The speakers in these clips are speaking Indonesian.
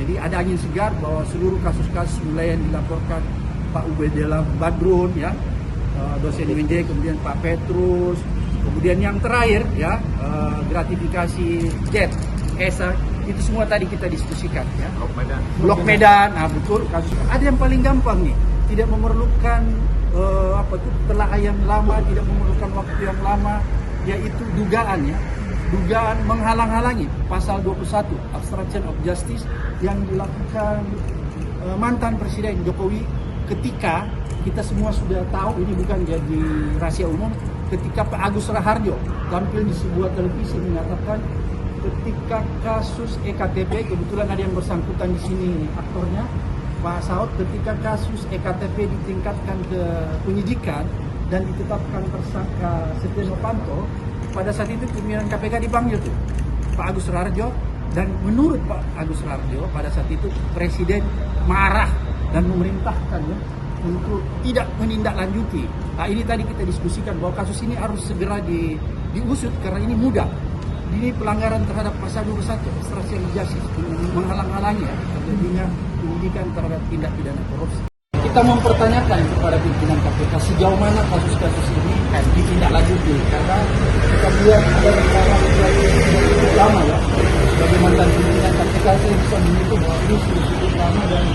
Jadi ada angin segar bahwa seluruh kasus-kasus mulai yang dilaporkan Pak Ubedillah Badrun, ya, dosen UNJ, kemudian Pak Petrus, kemudian yang terakhir, ya, gratifikasi Jet, Esa, itu semua tadi kita diskusikan, ya. Blok Medan, nah betul. Kasus ada yang paling gampang nih, tidak memerlukan telah yang lama, tidak memerlukan waktu yang lama, yaitu dugaan, ya. Dugaan menghalang-halangi pasal 21 obstruction of justice yang dilakukan mantan Presiden Jokowi ketika kita semua sudah tahu, ini bukan jadi rahasia umum, ketika Pak Agus Raharjo tampil di sebuah televisi mengatakan ketika kasus EKTP, kebetulan ada yang bersangkutan di sini aktornya Pak Saud, ketika kasus EKTP ditingkatkan ke penyidikan dan ditetapkan tersangka Setia Novanto, pada saat itu pimpinan KPK dipanggil tuh Pak Agus Raharjo, dan menurut Pak Agus Raharjo pada saat itu Presiden marah dan memerintahkan, ya, untuk tidak menindaklanjuti. Nah, ini tadi kita diskusikan bahwa kasus ini harus segera diusut karena ini mudah. Ini pelanggaran terhadap pasal 21 obstruction of justice, menghalang-halangi terjadinya penyidikan terhadap tindak pidana korupsi. Kita mempertanyakan kepada pimpinan KPK sejauh mana kasus-kasus ini ditindaklanjuti, karena kita lihat ada beberapa lama, ya, sebagai mantan pimpinan KPK saya bisa menyentuh bahwa ini sudah cukup lama dan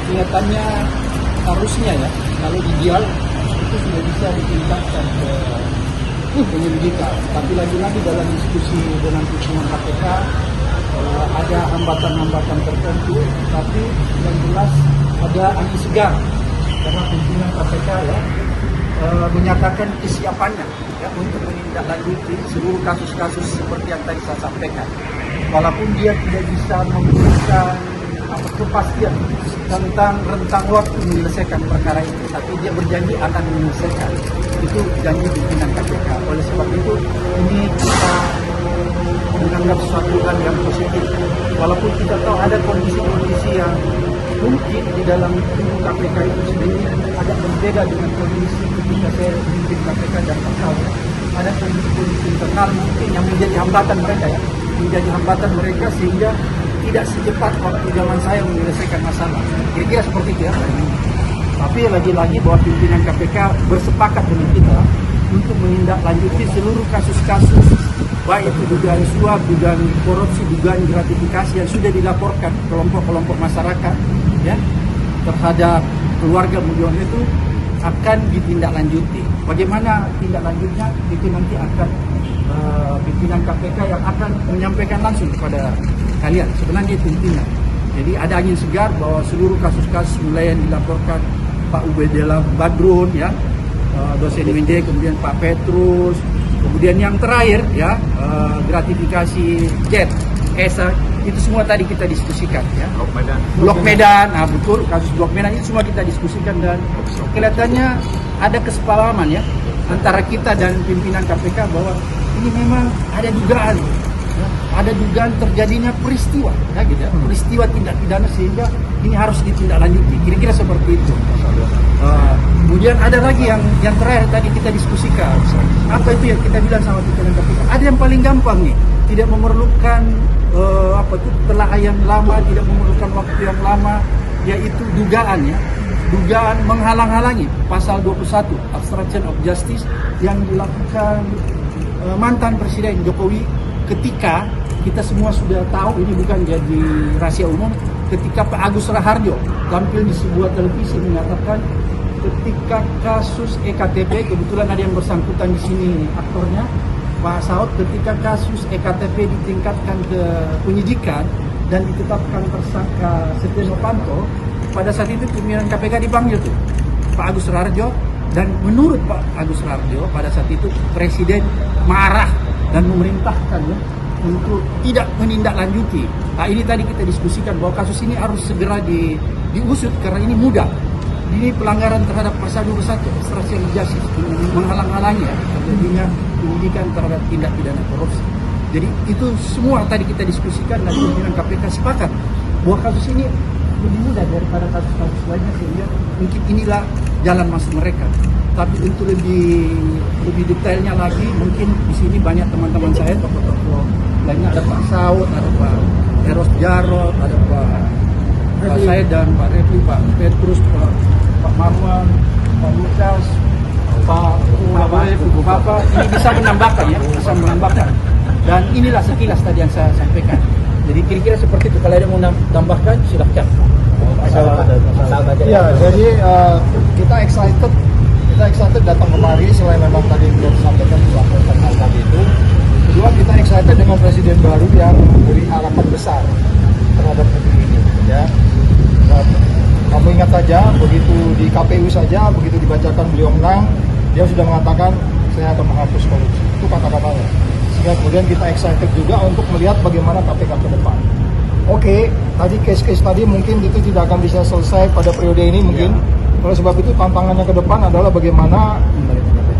kelihatannya harusnya, ya, kalau ideal itu sudah bisa ditingkatkan ke penyelidikan. Tapi lagi-lagi dalam diskusi dengan pimpinan KPK ada hambatan-hambatan tertentu, tapi yang jelas ada angin segar karena pimpinan KPK, ya, menyatakan kesiapannya, ya, untuk menindaklanjuti seluruh kasus-kasus seperti yang tadi saya sampaikan. Walaupun dia tidak bisa memberikan kepastian tentang rentang waktu menyelesaikan perkara itu, tapi dia berjanji akan menyelesaikan. Itu janji pimpinan KPK. Oleh sebab itu ini kita menganggap suatu hal yang positif. Walaupun kita tahu ada kondisi-kondisi yang mungkin di dalam tubuh KPK itu sendiri agak berbeda dengan kondisi ketika saya memimpin KPK dan Pak. Ada kondisi-kondisi internal mungkin yang menjadi hambatan mereka, ya, menjadi hambatan mereka sehingga tidak secepat waktu zaman saya menyelesaikan masalah. Kira-kira seperti itu, ya. Tapi lagi-lagi bahwa pimpinan KPK bersepakat dengan kita untuk menindaklanjuti seluruh kasus-kasus, baik itu dugaan suap, dugaan korupsi, dugaan gratifikasi yang sudah dilaporkan kelompok-kelompok masyarakat, ya, terhadap keluarga Mulyono itu akan ditindaklanjuti. Bagaimana tindak lanjutnya itu nanti akan pimpinan KPK yang akan menyampaikan langsung kepada kalian. Sebenarnya pimpinan. Jadi ada angin segar bahwa seluruh kasus-kasus mulai yang dilaporkan Pak Ubedillah Badrun, ya, dosen UNJ, kemudian Pak Petrus, kemudian yang terakhir, ya, gratifikasi Jet, Esa, itu semua tadi kita diskusikan, ya. Blok Medan, nah betul, kasus Blok Medan itu semua kita diskusikan dan kelihatannya ada kesepahaman, ya, antara kita dan pimpinan KPK bahwa ini memang ada dugaan, ya, ada dugaan terjadinya peristiwa, ya, gitu, ya, peristiwa tindak pidana sehingga ini harus ditindaklanjuti. Kira-kira seperti itu. Kemudian ada lagi yang terakhir tadi kita diskusikan. Apa itu yang kita bilang sama pimpinan KPK? Ada yang paling gampang nih, tidak memerlukan telah yang lama, tidak memerlukan waktu yang lama, yaitu dugaan, ya, dugaan menghalang-halangi pasal 21 obstruction of justice yang dilakukan mantan Presiden Jokowi ketika kita semua sudah tahu, ini bukan jadi rahasia umum, ketika Pak Agus Raharjo tampil di sebuah televisi mengatakan ketika kasus EKTP, kebetulan ada yang bersangkutan di sini aktornya Pak Saud, ketika kasus EKTP ditingkatkan ke penyidikan dan ditetapkan tersangka Setia Novanto, pada saat itu pimpinan KPK dipanggil tuh Pak Agus Raharjo, dan menurut Pak Agus Raharjo pada saat itu Presiden marah dan memerintahkan, ya, untuk tidak menindaklanjuti. Nah, ini tadi kita diskusikan bahwa kasus ini harus segera diusut karena ini mudah. Ini pelanggaran terhadap pasal 21 obstruction of justice, menghalang-halangi, ya, terjadinya penyidikan terhadap tindak pidana korupsi. Jadi itu semua tadi kita diskusikan dan pimpinan KPK sepakat bahwa kasus ini lebih mudah daripada kasus-kasus lainnya sehingga mungkin inilah jalan masuk mereka. Tapi untuk lebih detailnya lagi, mungkin di sini banyak teman-teman saya, tokoh-tokoh lainnya, ada Pak Saud, ada Pak Eros Jarot, ada Pak Said dan Pak Refli, Pak Petrus, Pak Marwan, Pak Lukas, Pak Bapak ini bisa menambahkan ya, bisa menambahkan. Dan inilah sekilas tadi yang saya sampaikan. Jadi kira-kira seperti itu. Kalau ada mau tambahkan, silahkan. Ya, jadi kita excited datang kemari selain memang tadi sudah disampaikan melaporkan hal tadi itu. Kedua, kita excited dengan presiden baru yang memberi harapan besar terhadap negeri ini. Ya, kamu ingat saja begitu di KPU saja, begitu dibacakan beliau menang, dia sudah mengatakan saya akan menghapus korupsi. Itu kata-katanya. Sehingga kemudian kita excited juga untuk melihat bagaimana KPK ke depan. Oke, tadi case-case tadi mungkin itu tidak akan bisa selesai pada periode ini mungkin. Oleh sebab itu tantangannya ke depan adalah bagaimana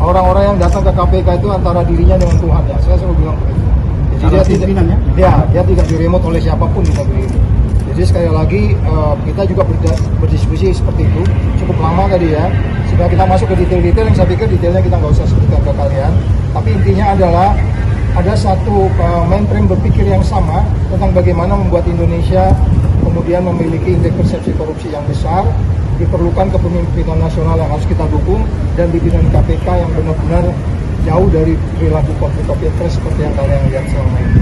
orang-orang yang datang ke KPK itu antara dirinya dengan Tuhan ya. Saya selalu bilang begitu. Jadi dia tidak diremote oleh siapapun di negeri ini. Jadi sekali lagi kita juga berdiskusi seperti itu cukup lama tadi ya. Sehingga kita masuk ke detail-detail yang saya pikir detailnya kita nggak usah sebutkan ke kalian. Tapi intinya adalah ada satu mainstream berpikir yang sama tentang bagaimana membuat Indonesia kemudian memiliki indeks persepsi korupsi yang besar. Diperlukan kepemimpinan nasional yang harus kita dukung dan pimpinan KPK yang benar-benar jauh dari perilaku copy paste seperti yang kalian lihat selama ini.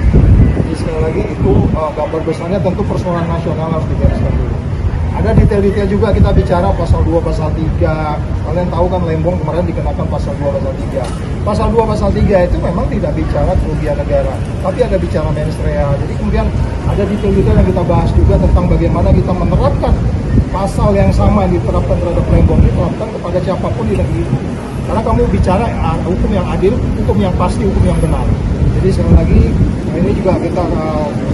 Jadi sekali lagi itu gambar besarnya tentu persoalan nasional harus dibereskan dulu. Ada detail-detail juga kita bicara pasal 2, pasal 3. Kalian tahu kan Lembong kemarin dikenakan pasal 2, pasal 3. Pasal 2, pasal 3 itu memang tidak bicara kerugian negara, tapi ada bicara mens rea. Jadi kemudian ada detail-detail yang kita bahas juga tentang bagaimana kita menerapkan pasal yang sama yang diterapkan terhadap Lembong diterapkan kepada siapapun di negeri ini. Karena kamu bicara hukum yang adil, hukum yang pasti, hukum yang benar. Jadi sekali lagi ini juga kita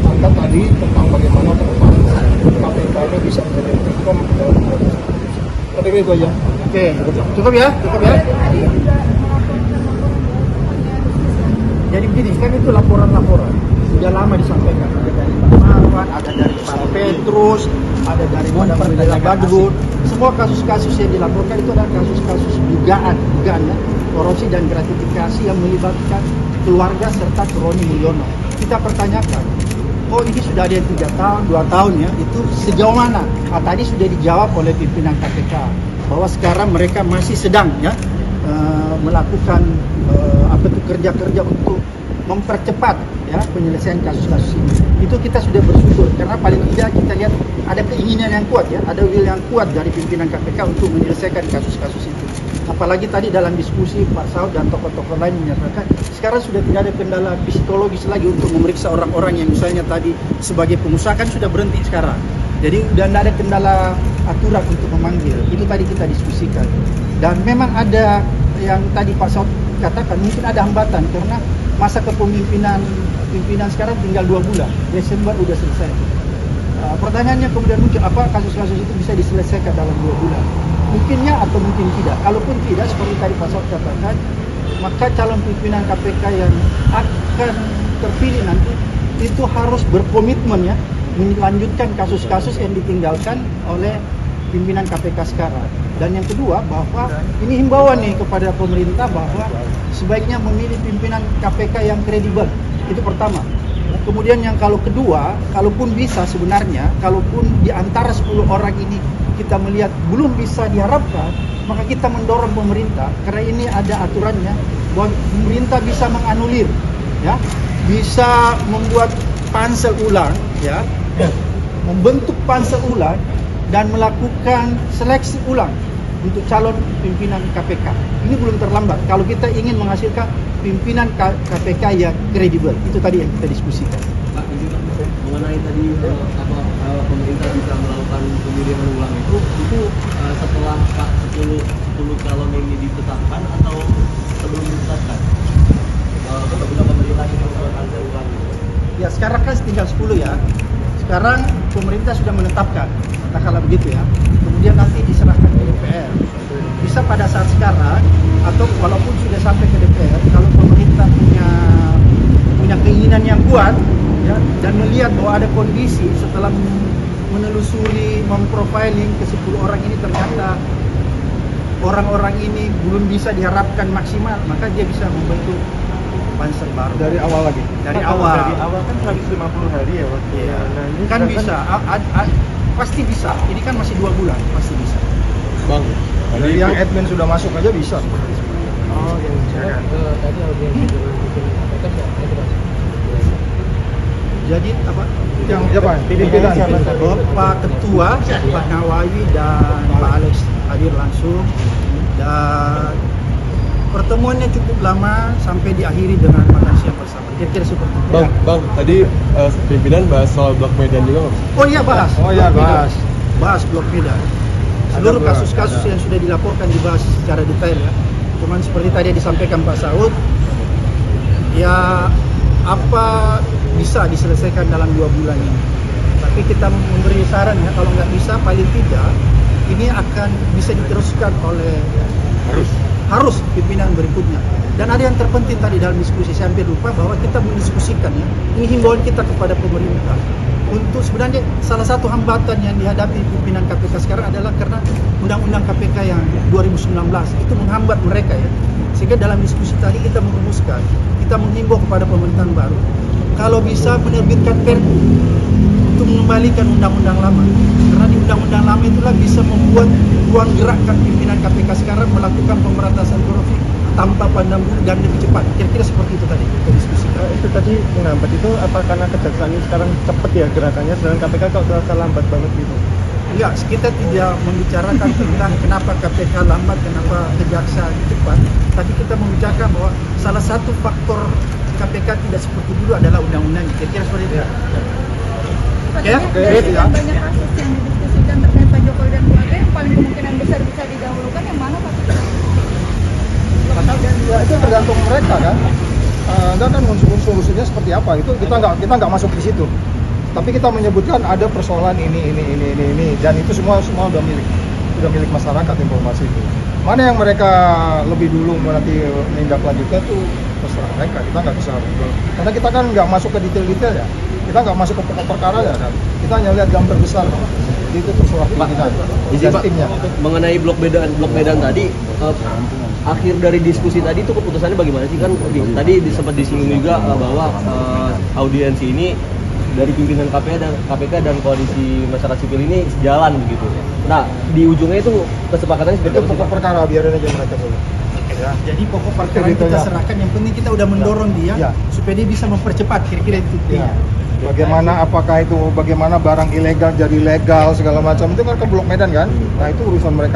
angkat tadi tentang bagaimana ke depan KPK ini bisa menjadi reform dalam proses. Tapi itu aja. Oke, cukup ya. Jadi begini, kan itu laporan-laporan sudah lama disampaikan. Ada dari Pak Marwan, ada dari Pak Petrus, ada dari Pak Badrun. Semua kasus-kasus yang dilaporkan itu adalah kasus-kasus dugaan ya, korupsi dan gratifikasi yang melibatkan keluarga serta Roni Mulyono. Kita pertanyakan, oh ini sudah ada yang 3 tahun, 2 tahun ya, itu sejauh mana? Tadi sudah dijawab oleh pimpinan KPK bahwa sekarang mereka masih sedang ya melakukan kerja-kerja untuk mempercepat ya penyelesaian kasus-kasus ini. Itu kita sudah bersyukur karena paling tidak kita lihat ada keinginan yang kuat ya, ada will yang kuat dari pimpinan KPK untuk menyelesaikan kasus-kasus itu. Apalagi tadi dalam diskusi Pak Saud dan tokoh-tokoh lain menyatakan sekarang sudah tidak ada kendala psikologis lagi untuk memeriksa orang-orang yang misalnya tadi sebagai pengusaha kan sudah berhenti sekarang. Jadi sudah tidak ada kendala aturan untuk memanggil. Itu tadi kita diskusikan. Dan memang ada yang tadi Pak Saud katakan mungkin ada hambatan karena masa kepemimpinan sekarang tinggal 2 bulan. Desember sudah selesai. Pertanyaannya kemudian mungkin apa kasus-kasus itu bisa diselesaikan dalam 2 bulan? Mungkinnya atau mungkin tidak. Kalaupun tidak, seperti tadi Pak Saud katakan, maka calon pimpinan KPK yang akan terpilih nanti itu harus berkomitmen ya melanjutkan kasus-kasus yang ditinggalkan oleh pimpinan KPK sekarang. Dan yang kedua bahwa ini himbauan nih kepada pemerintah bahwa sebaiknya memilih pimpinan KPK yang kredibel. Itu pertama. Kemudian yang kalau kedua, kalaupun bisa sebenarnya, kalaupun di antara 10 orang ini kita melihat belum bisa diharapkan, maka kita mendorong pemerintah karena ini ada aturannya bahwa pemerintah bisa menganulir ya, bisa membuat pansel ulang ya, membentuk pansel ulang dan melakukan seleksi ulang untuk calon pimpinan KPK. Ini belum terlambat kalau kita ingin menghasilkan pimpinan KPK yang kredibel. Itu tadi yang kita diskusikan. Pak, ini mengenai tadi pemerintah bisa melakukan pemilihan ulang itu setelah 10 calon ini ditetapkan atau sebelum ditetapkan? Apabila pemerintah ingin melakukan pansel ulang. Ya sekarang kan tinggal 10 ya. Sekarang pemerintah sudah menetapkan, katakanlah begitu ya. Kemudian nanti diserahkan ke DPR. Bisa pada saat sekarang atau walaupun sudah sampai ke DPR, kalau pemerintah punya keinginan yang kuat ya, dan melihat bahwa ada kondisi setelah menelusuri, memprofiling ke 10 orang ini ternyata orang-orang ini belum bisa diharapkan maksimal, maka dia bisa membentuk pansel baru Dari awal lagi. dari awal Dari awal kan 150 hari ya waktu. Iya. Nah, ini kan sedangkan- bisa pasti bisa. Ini kan masih 2 bulan, pasti bisa. Bang, Dari yang admin sudah masuk aja bisa. Oh, yang tadi audiensi dengan pimpinan KPK siapa itu Mas? Jadi apa? Yang siapa? Pimpinan. Pak Ketua, Pak Nawawi dan Pak Alex hadir langsung, dan pertemuannya cukup lama sampai diakhiri dengan makan siang bersama. Kira-kira seperti itu. Bang, tadi pimpinan bahas soal Blok Medan juga, Bang. Oh iya, bahas. Oh iya, Blok Medan. bahas. Bahas Blok Medan. Seluruh Ada, kasus-kasus ada. yang sudah dilaporkan dibahas secara detail ya. Cuman seperti tadi disampaikan Pak Saud, ya apa bisa diselesaikan dalam 2 bulan ini. Tapi kita memberi saran ya, kalau nggak bisa paling tidak ini akan bisa diteruskan oleh harus pimpinan berikutnya. Dan ada yang terpenting tadi dalam diskusi, saya hampir lupa bahwa kita mendiskusikan ya, ini himbauan kita kepada pemerintah. Untuk sebenarnya salah satu hambatan yang dihadapi pimpinan KPK sekarang adalah karena Undang-Undang KPK yang 2019 itu menghambat mereka ya. Sehingga dalam diskusi tadi kita merumuskan, kita menghimbau kepada pemerintahan baru, kalau bisa menerbitkan Perpu untuk mengembalikan undang-undang lama. Karena di undang-undang lama itulah bisa membuat ruang gerakkan pimpinan KPK sekarang melakukan pemberantasan korupsi tanpa pandang bulu dan lebih cepat. Kira-kira seperti itu tadi kita diskusikan. Itu tadi menghambat itu apa karena kejaksaan ini sekarang cepat ya gerakannya, sedangkan KPK kok terasa lambat banget gitu? Enggak, kita tidak membicarakan tentang kenapa KPK lambat, kenapa kejaksaan cepat, tapi kita membicarakan bahwa salah satu faktor KPK tidak seperti dulu adalah undang-undangnya. Kira-kira seperti itu. Ya, Dari banyak kasus yang didiskusikan terkait Pak Jokowi dan keluarga, yang paling kemungkinan besar bisa didahulukan yang mana Pak? Ya itu tergantung mereka kan. Enggak kan unsur-unsurnya seperti apa itu kita nggak masuk di situ. Tapi kita menyebutkan ada persoalan ini dan itu semua udah milik masyarakat informasi itu. Mana yang mereka lebih dulu nanti menindaklanjutkan itu terserah mereka. Kita nggak bisa, karena kita kan nggak masuk ke detail-detail ya. Kita nggak masuk ke pokok perkara ya kan. Kita hanya lihat gambar besar. Itu terserah pimpinan izin, dan Pak, timnya. mengenai Blok Medan tadi, akhir dari diskusi tadi itu keputusannya bagaimana sih? Kan tadi sempat disinggung juga bahwa audiensi ini dari pimpinan KPK dan koalisi masyarakat sipil ini sejalan begitu. Nah, di ujungnya itu kesepakatannya seperti Itu apa sih, pokok Pak? perkara biarin aja mereka dulu. Ya. Jadi pokok perkara Itu kita ya. serahkan, yang penting kita udah mendorong dia Ya. supaya dia bisa mempercepat, kira-kira itu. Ya. Bagaimana bagaimana barang ilegal jadi legal segala macam itu kan ke Blok Medan kan. Nah itu urusan mereka.